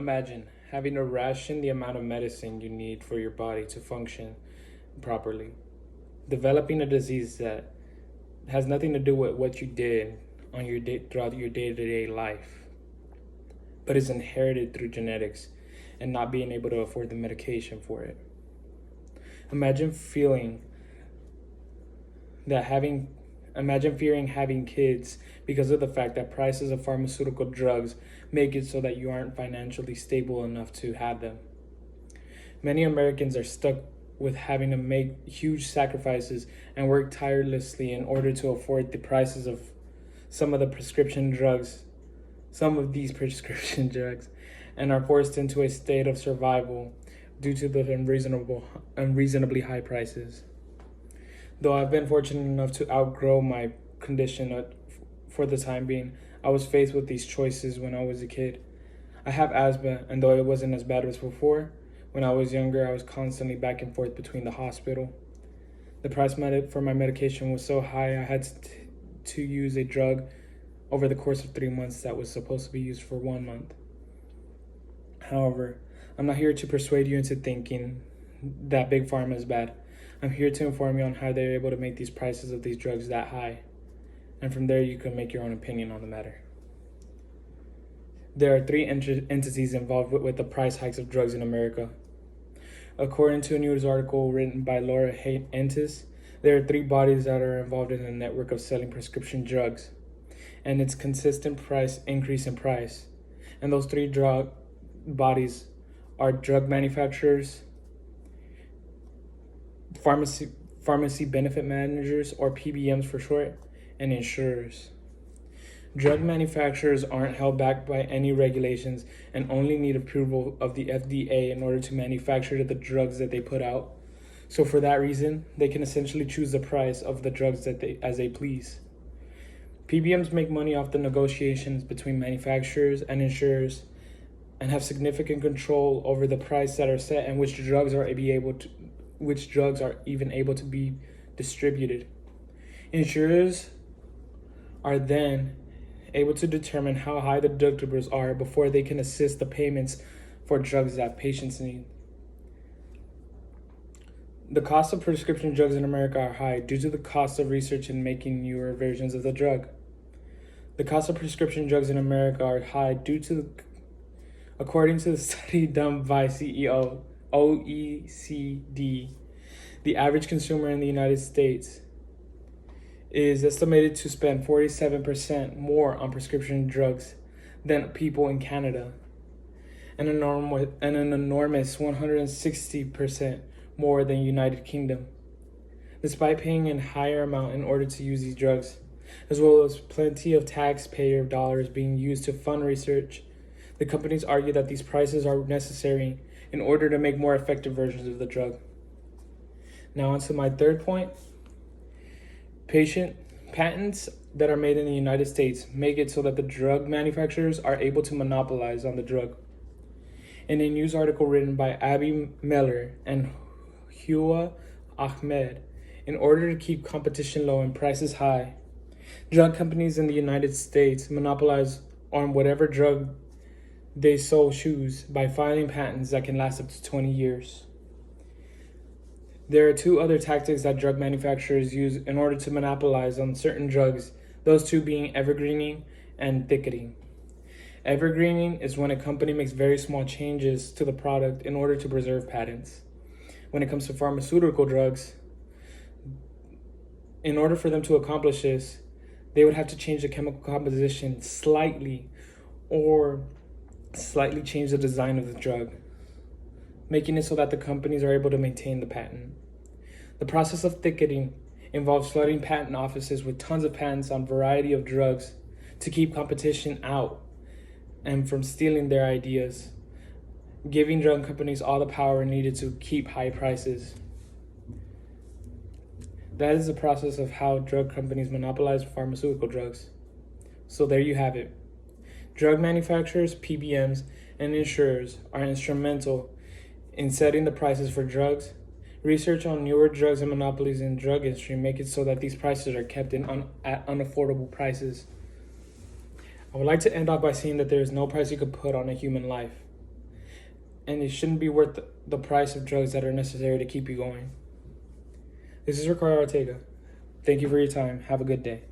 Imagine having to ration the amount of medicine you need for your body to function properly. Developing a disease that has nothing to do with what you did on your day throughout your day-to-day life, but is inherited through genetics and not being able to afford the medication for it. Imagine feeling that having Imagine fearing having kids because of the fact that prices of pharmaceutical drugs make it so that you aren't financially stable enough to have them. Many Americans are stuck with having to make huge sacrifices and work tirelessly in order to afford the prices of some of the prescription drugs, some of these prescription drugs, and are forced into a state of survival due to the unreasonably high prices. Though I've been fortunate enough to outgrow my condition for the time being, I was faced with these choices when I was a kid. I have asthma, and though it wasn't as bad as before, when I was younger, I was constantly back and forth between the hospital. The price for my medication was so high, I had to use a drug over the course of 3 months that was supposed to be used for 1 month. However, I'm not here to persuade you into thinking that Big Pharma is bad. I'm here to inform you on how they're able to make these prices of these drugs that high. And from there, you can make your own opinion on the matter. There are three entities involved with the price hikes of drugs in America. According to a news article written by Laura Entis, there are three bodies that are involved in the network of selling prescription drugs and its consistent increase in price. And those three drug bodies are drug manufacturers, pharmacy benefit managers, or PBMs for short, and insurers. Drug manufacturers aren't held back by any regulations and only need approval of the FDA in order to manufacture the drugs that they put out. So for that reason, they can essentially choose the price of the drugs as they please. PBMs make money off the negotiations between manufacturers and insurers and have significant control over the price that are set and which drugs are even able to be distributed. Insurers are then able to determine how high the deductibles are before they can assist the payments for drugs that patients need. The cost of prescription drugs in America are high due to the cost of research and making newer versions of the drug. The cost of prescription drugs in America are high according to the study done by OECD, the average consumer in the United States is estimated to spend 47% more on prescription drugs than people in Canada, and an enormous 160% more than United Kingdom, despite paying a higher amount in order to use these drugs, as well as plenty of taxpayer dollars being used to fund research. The companies argue that these prices are necessary in order to make more effective versions of the drug. Now on to my third point. Patents that are made in the United States make it so that the drug manufacturers are able to monopolize on the drug. In a news article written by Abby Miller and Hua Ahmed, in order to keep competition low and prices high, drug companies in the United States monopolize on whatever drug they so choose by filing patents that can last up to 20 years. There are two other tactics that drug manufacturers use in order to monopolize on certain drugs, those two being evergreening and thicketing. Evergreening is when a company makes very small changes to the product in order to preserve patents. When it comes to pharmaceutical drugs, in order for them to accomplish this, they would have to change the chemical composition slightly or slightly change the design of the drug, making it so that the companies are able to maintain the patent. The process of thickening involves flooding patent offices with tons of patents on a variety of drugs to keep competition out and from stealing their ideas, giving drug companies all the power needed to keep high prices. That is the process of how drug companies monopolize pharmaceutical drugs. So there you have it. Drug manufacturers, PBMs, and insurers are instrumental in setting the prices for drugs. Research on newer drugs and monopolies in the drug industry make it so that these prices are kept at unaffordable prices. I would like to end off by saying that there is no price you could put on a human life. and it shouldn't be worth the price of drugs that are necessary to keep you going. This is Ricardo Ortega. Thank you for your time. Have a good day.